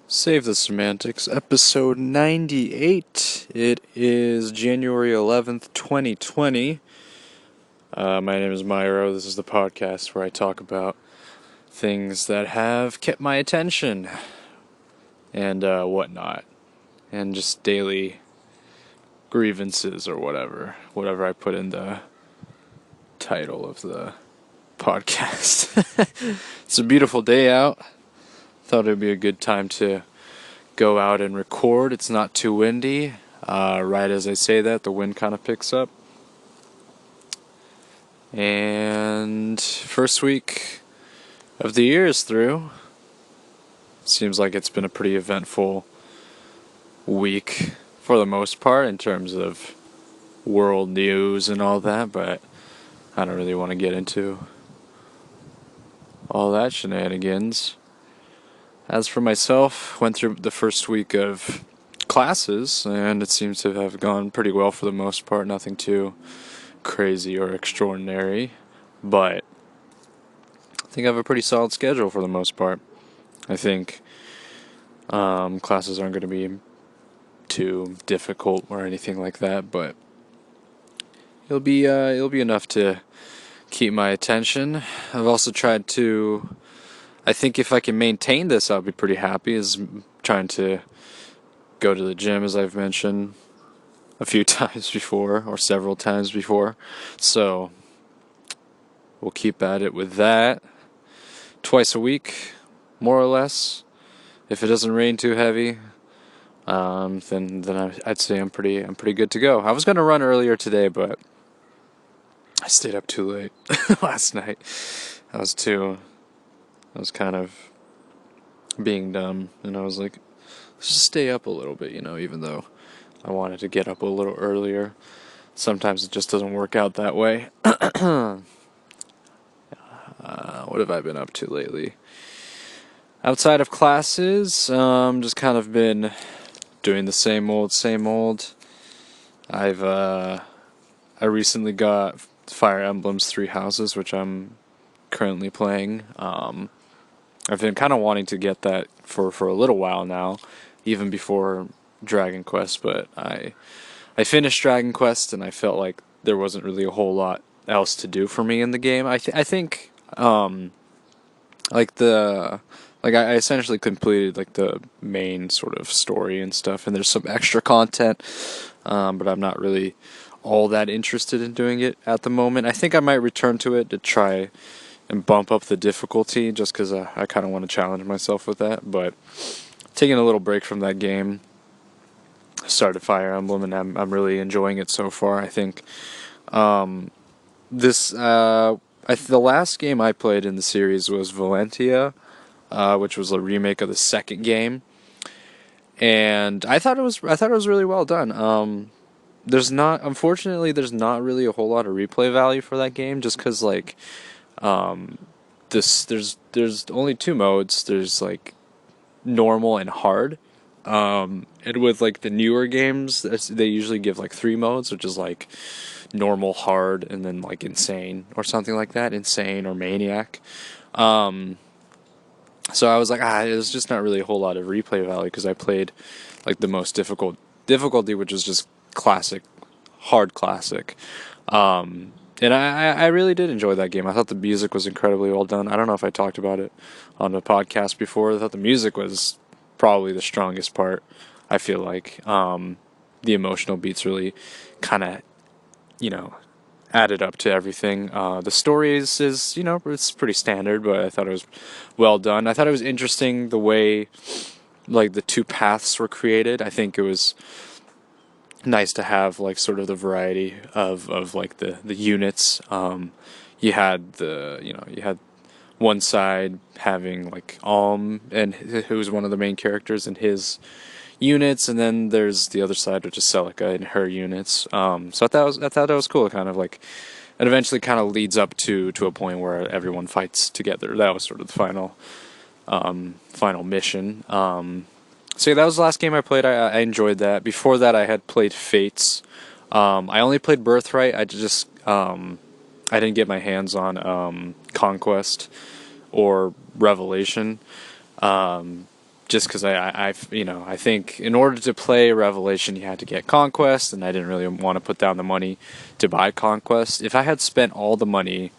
Save the Semantics, episode 98. It is January 11th, 2020. My name is Myro. This is the podcast where I talk about things that have kept my attention and whatnot. And just daily grievances or whatever I put in the title of the podcast. It's a beautiful day out. Thought it would be a good time to go out and record. It's not too windy. Right as I say that, the wind kind of picks up. And first week of the year is through. Seems like it's been a pretty eventful week for the most part in terms of world news and all that, but I don't really want to get into all that shenanigans. As for myself, went through the first week of classes, and it seems to have gone pretty well for the most part. Nothing too crazy or extraordinary, but I think I have a pretty solid schedule for the most part. I think classes aren't going to be too difficult or anything like that, but it'll be enough to keep my attention. I've also tried to. I think if I can maintain this, I'll be pretty happy. Is trying to go to the gym, as I've mentioned a few times before, or several times before. So we'll keep at it with that. Twice a week, more or less. If it doesn't rain too heavy, then I'd say I'm pretty good to go. I was gonna run earlier today, but I stayed up too late last night. I was kind of being dumb, and I was like, let's just stay up a little bit, even though I wanted to get up a little earlier. Sometimes it just doesn't work out that way. What have I been up to lately? Outside of classes, just kind of been doing the same old. I recently got Fire Emblem's 3 Houses, which I'm currently playing. I've been kind of wanting to get that for a little while now, even before Dragon Quest, but I finished Dragon Quest and I felt like there wasn't really a whole lot else to do for me in the game. I think I essentially completed like the main sort of story and stuff, and there's some extra content, but I'm not really all that interested in doing it at the moment. I think I might return to it to try and bump up the difficulty, just because I kind of want to challenge myself with that. But taking a little break from that game, I started Fire Emblem, and I'm really enjoying it so far. I think the last game I played in the series was Valentia, which was a remake of the second game, and I thought it was really well done. Unfortunately, there's not really a whole lot of replay value for that game, just because there's only 2 modes. There's like normal and hard. And with like the newer games, they usually give like 3 modes, which is like normal, hard, and then like insane or something like that. Insane or maniac. So I was like, it was just not really a whole lot of replay value, because I played like the most difficulty, which was just classic, hard classic. And I really did enjoy that game. I thought the music was incredibly well done. I don't know if I talked about it on the podcast before. I thought the music was probably the strongest part, I feel like. The emotional beats really kind of, added up to everything. The story is it's pretty standard, but I thought it was well done. I thought it was interesting the way, like, the 2 paths were created. I think it was nice to have like sort of the variety of like the units. You had one side having like and who was one of the main characters, and his units, and then there's the other side, which is Celica and her units. So I thought that was cool. Kind of like it eventually kind of leads up to a point where everyone fights together. That was sort of the final mission. So yeah, that was the last game I played. I enjoyed that. Before that, I had played Fates. I only played Birthright. I didn't get my hands on Conquest or Revelation. just because I think in order to play Revelation, you had to get Conquest, and I didn't really want to put down the money to buy Conquest. If I had spent all the money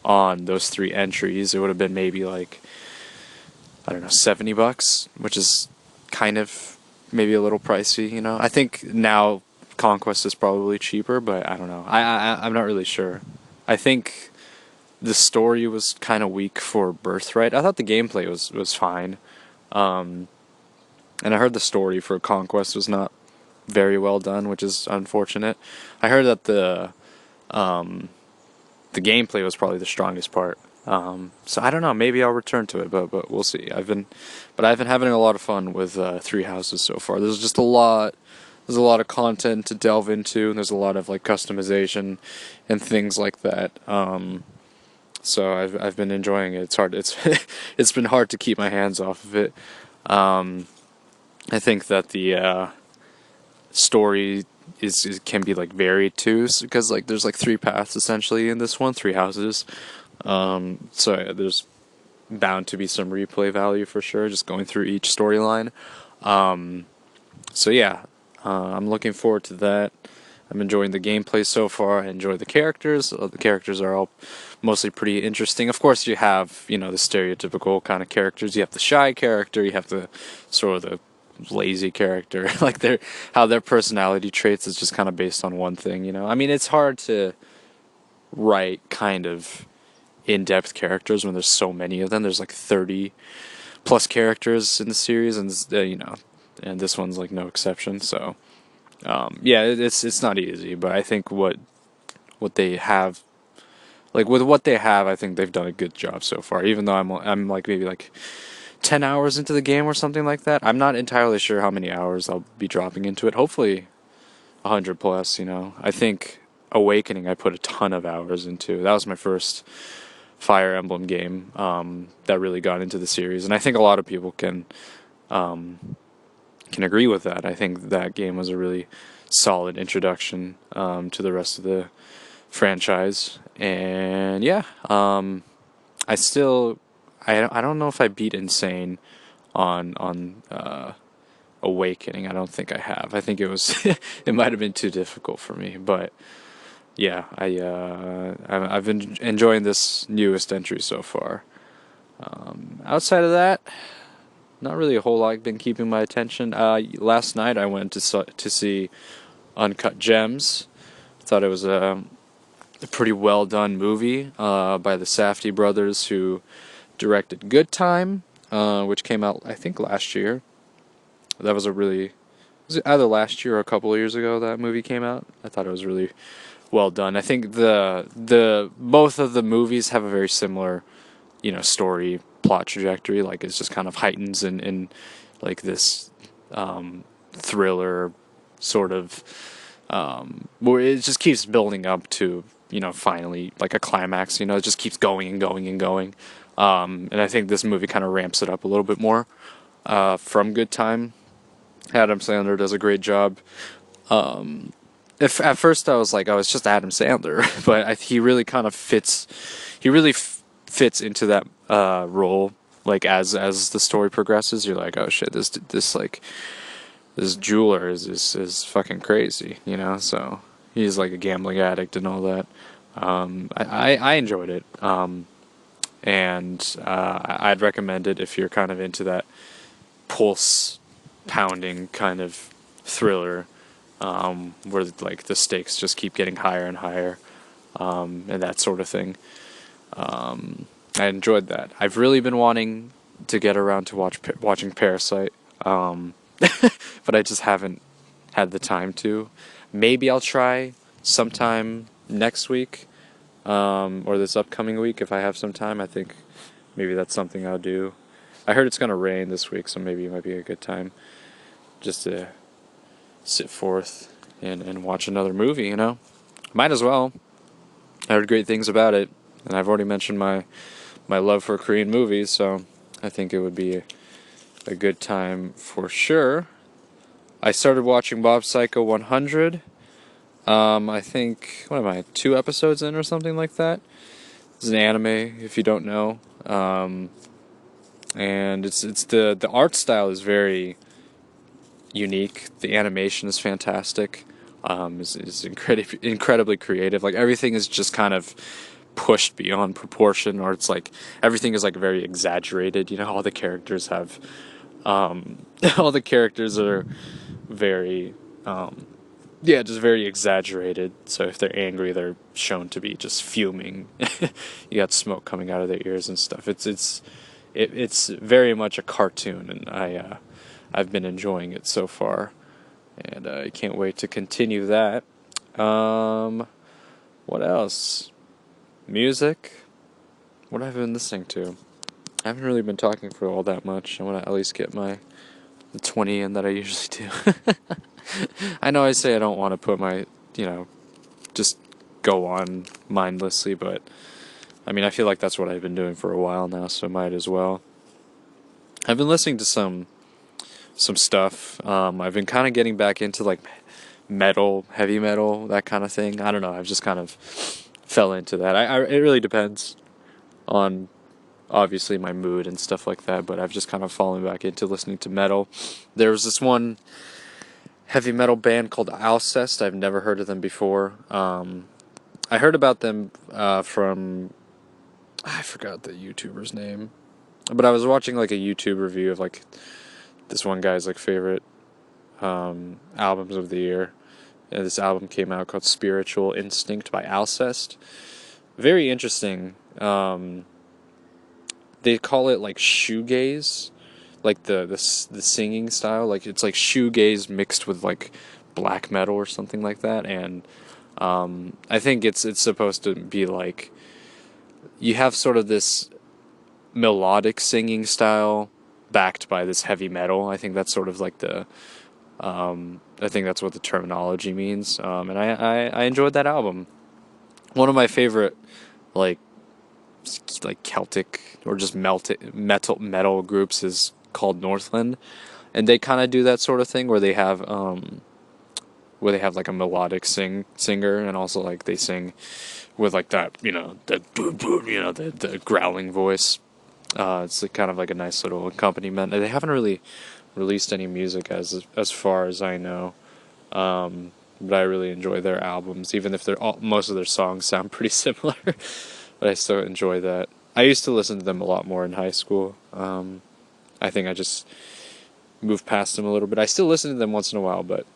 on those 3 entries, it would have been maybe like, I don't know, $70, which is kind of maybe a little pricey, you know. I think now Conquest is probably cheaper, but I don't know. I'm not really sure. I think the story was kind of weak for Birthright. I thought the gameplay was fine. And I heard the story for Conquest was not very well done, which is unfortunate. I heard that the gameplay was probably the strongest part. So I don't know. Maybe I'll return to it, but we'll see. I've been having a lot of fun with Three Houses so far. There's just a lot. There's a lot of content to delve into, and there's a lot of like customization and things like that. So I've been enjoying it. It's hard. It's been hard to keep my hands off of it. I think that the story can be like varied too, because like there's like 3 paths essentially in this one, 3 houses. So there's bound to be some replay value for sure, just going through each storyline. So yeah, I'm looking forward to that. I'm enjoying the gameplay so far. I enjoy the characters. The characters are all mostly pretty interesting. Of course, you have, the stereotypical kind of characters. You have the shy character. You have the sort of the lazy character. Like how their personality traits is just kind of based on one thing. I mean, it's hard to write kind of in-depth characters when there's so many of them. There's like 30 plus characters in the series, and and this one's like no exception. So yeah, it's not easy, but I think what they have, like with what they have, I think they've done a good job so far. Even though I'm like maybe like 10 hours into the game or something like that. I'm not entirely sure how many hours I'll be dropping into it. Hopefully 100 plus. I think Awakening I put a ton of hours into. That was my first Fire Emblem game that really got into the series, and I think a lot of people can agree with that. I think that game was a really solid introduction to the rest of the franchise, and yeah, I don't know if I beat Insane on Awakening. I don't think I have. I think it was it might have been too difficult for me, but yeah, I've been enjoying this newest entry so far. Outside of that, not really a whole lot been keeping my attention. Last night I went to see Uncut Gems. Thought it was a pretty well done movie by the Safdie brothers, who directed Good Time, which came out I think last year. That was was it either last year or a couple of years ago that movie came out? I thought it was really well done. I think the both of the movies have a very similar, story plot trajectory. Like it's just kind of heightens in like this thriller sort of where it just keeps building up to finally like a climax. It just keeps going and going and going. And I think this movie kind of ramps it up a little bit more from Good Time. Adam Sandler does a great job. If at first I was like, oh, it's just Adam Sandler, but he really kind of fits. He really fits into that role. Like as the story progresses, you're like, oh shit, this jeweler is fucking crazy, So he's like a gambling addict and all that. I enjoyed it, and I'd recommend it if you're kind of into that pulse pounding kind of thriller. Where like the stakes just keep getting higher and higher, and that sort of thing. I enjoyed that. I've really been wanting to get around to watching Parasite, but I just haven't had the time to. Maybe I'll try sometime next week, or this upcoming week if I have some time. I think maybe that's something I'll do. I heard it's gonna rain this week, so maybe it might be a good time just to sit forth and watch another movie, Might as well. I heard great things about it, and I've already mentioned my love for Korean movies, so I think it would be a good time for sure. I started watching Mob Psycho 100. I think, what am I, 2 episodes in or something like that? It's an anime, if you don't know. and it's the art style is very unique. The animation is fantastic. Is incredibly creative. Like everything is just kind of pushed beyond proportion, or it's like everything is like very exaggerated. You know, all the characters have, all the characters are very, yeah, just very exaggerated. So if they're angry, they're shown to be just fuming. You got smoke coming out of their ears and stuff. It's very much a cartoon, and I've been enjoying it so far, and I can't wait to continue that. What else? Music. What have I been listening to? I haven't really been talking for all that much. I want to at least get the 20 in that I usually do. I know I say I don't want to put just go on mindlessly, but I mean, I feel like that's what I've been doing for a while now, so I might as well. I've been listening to some stuff. I've been kind of getting back into like metal, heavy metal, that kind of thing. I don't know. I've just kind of fell into that. It really depends on obviously my mood and stuff like that, but I've just kind of fallen back into listening to metal. There was this one heavy metal band called Alcest. I've never heard of them before. I heard about them from, I forgot the YouTuber's name, but I was watching like a YouTube review of like this one guy's like favorite albums of the year. And this album came out called Spiritual Instinct by Alcest. Very interesting. They call it like shoegaze, like the singing style. Like it's like shoegaze mixed with like black metal or something like that. And I think it's supposed to be like you have sort of this melodic singing style backed by this heavy metal. I think that's sort of like I think that's what the terminology means. And I enjoyed that album. One of my favorite like Celtic or just metal groups is called Northland, and they kind of do that sort of thing where they have like a melodic singer, and also like they sing with like that the growling voice. It's like kind of like a nice little accompaniment. They haven't really released any music as far as I know, but I really enjoy their albums, even if most of their songs sound pretty similar. But I still enjoy that. I used to listen to them a lot more in high school. I think I just moved past them a little bit. I still listen to them once in a while, but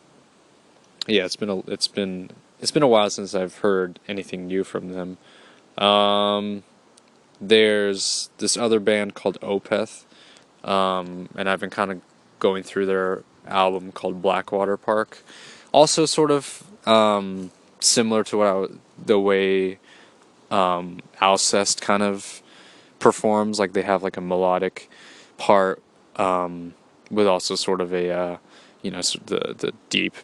yeah, it's been a while since I've heard anything new from them. There's this other band called Opeth, and I've been kind of going through their album called Blackwater Park. Also, sort of similar to the way Alcest kind of performs. Like they have like a melodic part with also sort of a the deep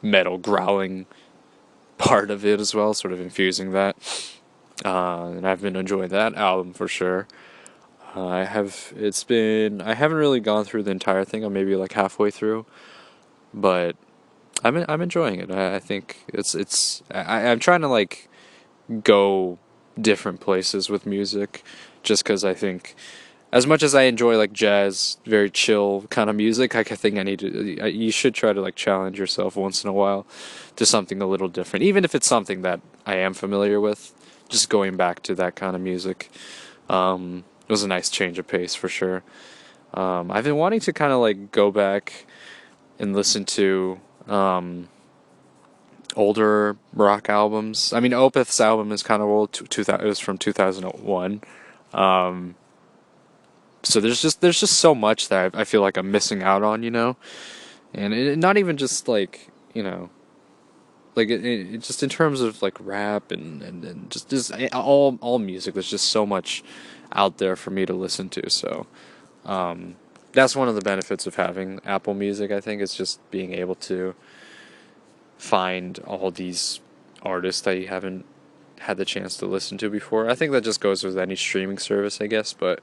metal growling part of it as well, sort of infusing that. And I've been enjoying that album for sure. I haven't really gone through the entire thing. I'm maybe like halfway through, but I'm enjoying it. I think I'm trying to like go different places with music, just because I think as much as I enjoy like jazz, very chill kind of music, I think you should try to like challenge yourself once in a while to something a little different, even if it's something that I am familiar with. Just going back to that kind of music was a nice change of pace for sure. I've been wanting to kind of like go back and listen to older rock albums. I mean, Opeth's album is kind of old. It was from 2001. So there's just so much that I feel like I'm missing out on, and not even just like like it just in terms of like rap and just all music. There's just so much out there for me to listen to. So that's one of the benefits of having Apple Music. I think it's just being able to find all these artists that you haven't had the chance to listen to before. I think that just goes with any streaming service, I guess, but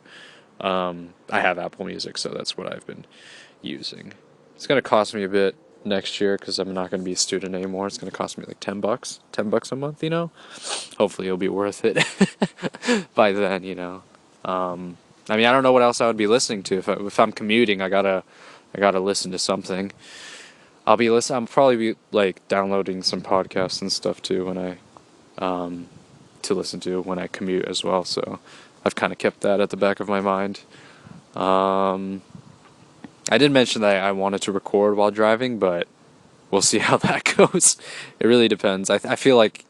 I have Apple Music, so that's what I've been using. It's going to cost me a bit next year because I'm not going to be a student anymore. It's going to cost me like $10 a month, Hopefully it'll be worth it by then, I mean, I don't know what else I would be listening to if I'm commuting. I gotta listen to something. I'll probably be like downloading some podcasts and stuff too when to listen to when I commute as well. So I've kind of kept that at the back of my mind. Um, I did mention that I wanted to record while driving, but we'll see how that goes. It really depends. I feel like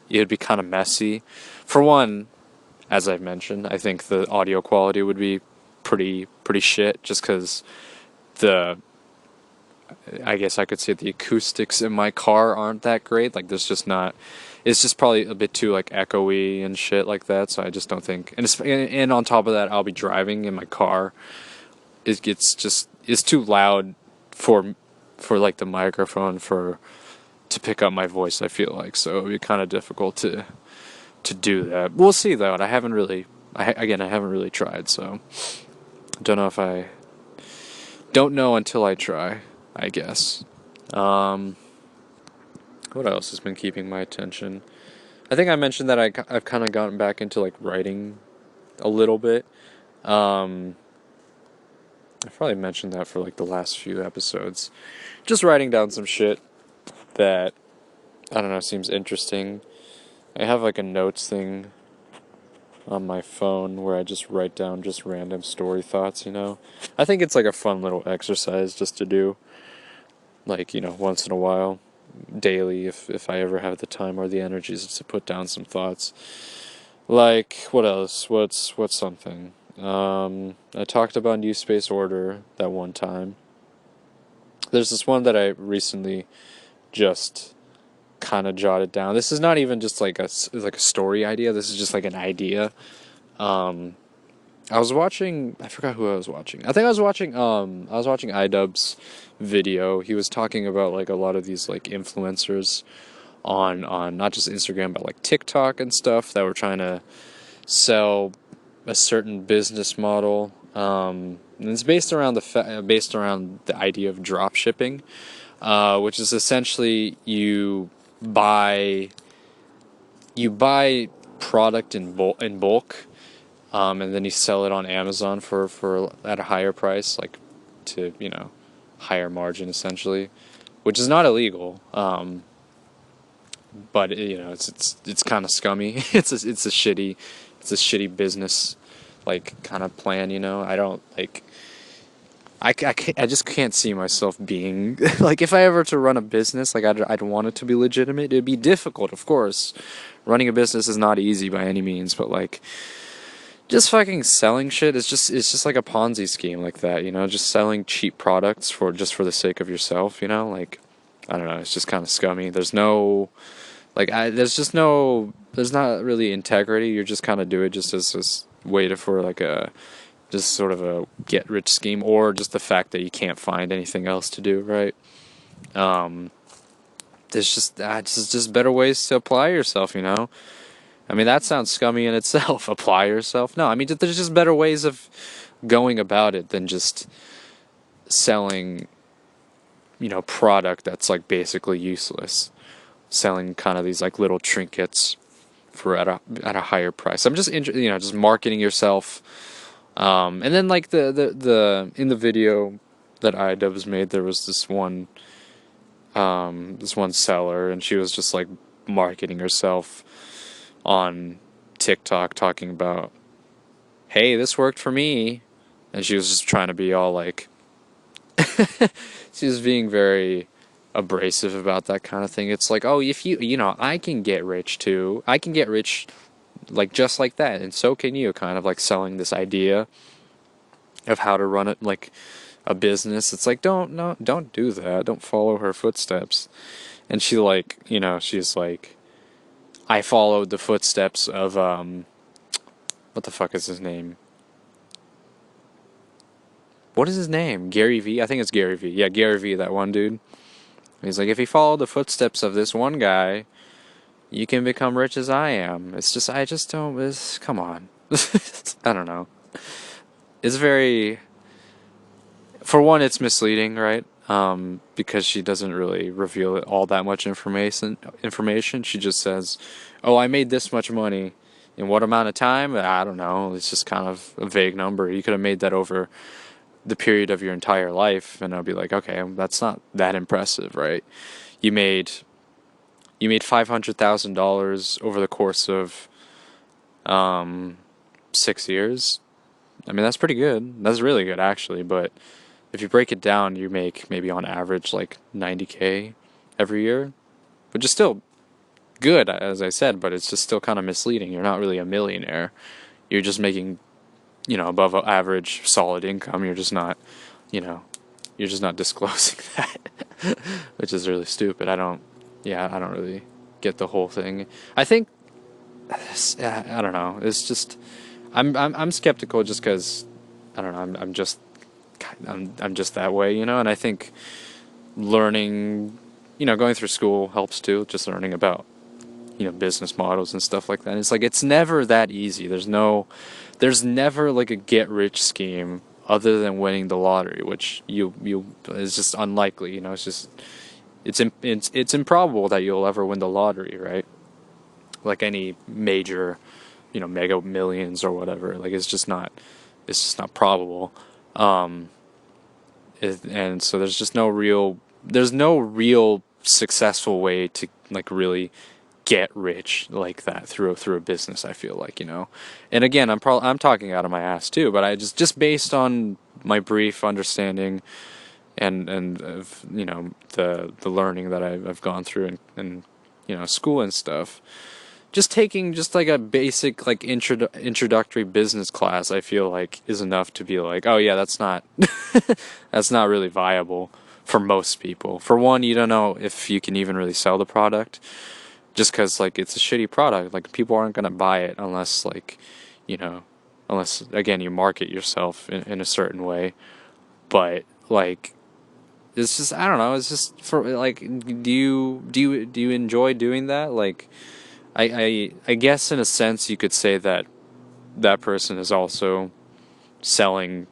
it would be kind of messy. For one, as I've mentioned, I think the audio quality would be pretty shit just because the I guess I could say the acoustics in my car aren't that great. Like there's just not. It's just probably a bit too like echoey and shit like that. So I just don't think. And on top of that, I'll be driving in my car. It's too loud for like the microphone to pick up my voice. I feel like so it'd be kind of difficult to do that. We'll see though. And I haven't really. I haven't really tried. So don't know if I. Don't know until I try, I guess. What else has been keeping my attention? I think I mentioned that I've kind of gotten back into like writing a little bit. I've probably mentioned that for like the last few episodes. Just writing down some shit that, I don't know, seems interesting. I have like a notes thing on my phone where I just write down just random story thoughts, you know? I think it's like a fun little exercise just to do, like, you know, once in a while, daily, if I ever have the time or the energies to put down some thoughts. Like, what else? What's something? I talked about New Space Order that one time. There's this one that I recently just kind of jotted down. This is not even just like a story idea. This is just like an idea. I was watching. I forgot who I was watching. I think I was watching. I was watching iDubbbz's video. He was talking about like a lot of these like influencers on not just Instagram but like TikTok and stuff that were trying to sell a certain business model. And it's based around the idea of drop shipping, which is essentially you buy product in bulk, and then you sell it on Amazon for at a higher price, like to higher margin essentially, which is not illegal. But it's kind of scummy. It's a shitty business like kind of plan. I don't like. I just can't see myself being like if I ever to run a business, like I'd want it to be legitimate. It'd be difficult, of course. Running a business is not easy by any means, but like just fucking selling shit is just like a Ponzi scheme like that, just selling cheap products for the sake of yourself, like I don't know, it's just kind of scummy. There's no there's not really integrity. You're just kind of do it just as this way for like a just sort of a get rich scheme, or just the fact that you can't find anything else to do, right? There's just better ways to apply yourself, I mean, that sounds scummy in itself. Apply yourself. No, I mean, there's just better ways of going about it than just selling, product that's like basically useless. Selling kind of these like little trinkets for at a higher price. I'm just just marketing yourself. And then like the in the video that iDubbbz made, there was this one seller, and she was just like marketing herself on TikTok, talking about, hey, this worked for me, and she was just trying to be all like she was being very abrasive about that kind of thing. It's like, oh, if I can get rich too. I can get rich like just like that, and so can you, kind of like selling this idea of how to run it like a business. It's like, don't do that. Don't follow her footsteps. And she like, she's like, I followed the footsteps of what the fuck is his name? What is his name? Gary V? I think it's Gary V. Yeah, Gary V, that one dude. He's like, if you follow the footsteps of this one guy, you can become rich as I am. It's just, I just don't, come on. I don't know. It's very, for one, it's misleading, right? Because she doesn't really reveal all that much information. She just says, oh, I made this much money In what amount of time? I don't know. It's just kind of a vague number. You could have made that over the period of your entire life, and I'll be like, okay, that's not that impressive, right? You made $500,000 over the course of 6 years. I mean, that's pretty good. That's really good, actually. But if you break it down, you make maybe on average like 90K every year, which is still good, as I said, but it's just still kind of misleading. You're not really a millionaire. You're just making, above average solid income. You know, you're just not disclosing that, which is really stupid. I don't really get the whole thing. I think, I don't know. It's just, I'm skeptical just because, I don't know. I'm just that way, and I think learning, going through school helps too. Just learning about, business models and stuff like that. And it's like it's never that easy. There's never like a get rich scheme other than winning the lottery, which you is just unlikely. It's just it's improbable that you'll ever win the lottery, right? Like any major, Mega Millions or whatever. Like it's just not probable. Um, and so there's no real successful way to like really get rich like that through a business. I feel like, and again, I'm talking out of my ass too, but I just based on my brief understanding and of the learning that I've gone through and school and stuff. Just taking just like a basic like introductory business class, I feel like is enough to be like, oh yeah, that's not that's not really viable for most people. For one, you don't know if you can even really sell the product, just because like it's a shitty product. Like people aren't gonna buy it unless like, unless again you market yourself in a certain way. But like it's just, I don't know. It's just for like, do you enjoy doing that? Like, I guess in a sense you could say that that person is also selling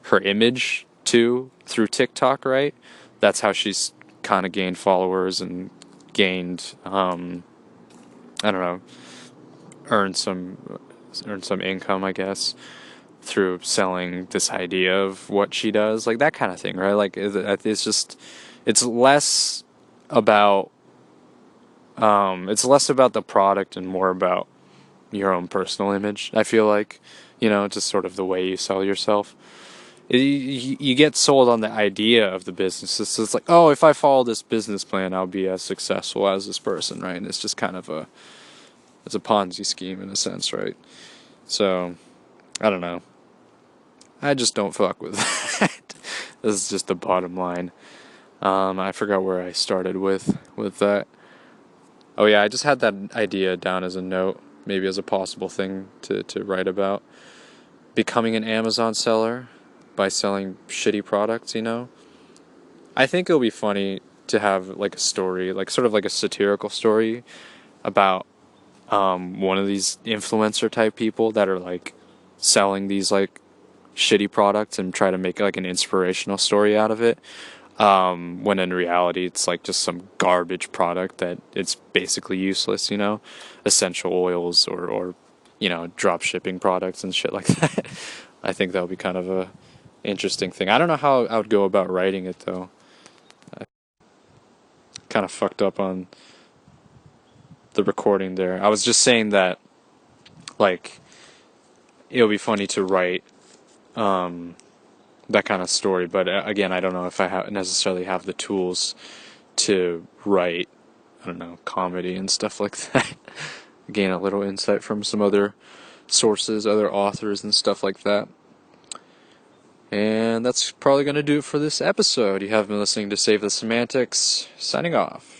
her image too through TikTok, right? That's how she's kind of gained followers and gained, I don't know, earned some income, I guess, through selling this idea of what she does, like that kind of thing, right? Like it's just it's less about the product and more about your own personal image. I feel like, just sort of the way you sell yourself. You get sold on the idea of the business. It's like, oh, if I follow this business plan, I'll be as successful as this person, right? And it's just kind of it's a Ponzi scheme in a sense, right? So, I don't know. I just don't fuck with that. This is just the bottom line. I forgot where I started with that. Oh yeah, I just had that idea down as a note, maybe as a possible thing to write about. Becoming an Amazon seller by selling shitty products, I think it'll be funny to have like a story, like sort of like a satirical story about one of these influencer type people that are like selling these like shitty products and try to make like an inspirational story out of it. When in reality it's like just some garbage product that it's basically useless, essential oils or drop shipping products and shit like that. I think that would be kind of a interesting thing. I don't know how I would go about writing it though. I kind of fucked up on the recording there. I was just saying that like it would be funny to write that kind of story, but again, I don't know if I necessarily have the tools to write, I don't know, comedy and stuff like that. Gain a little insight from some other sources, other authors and stuff like that. And that's probably going to do it for this episode. You have been listening to Save the Semantics, signing off.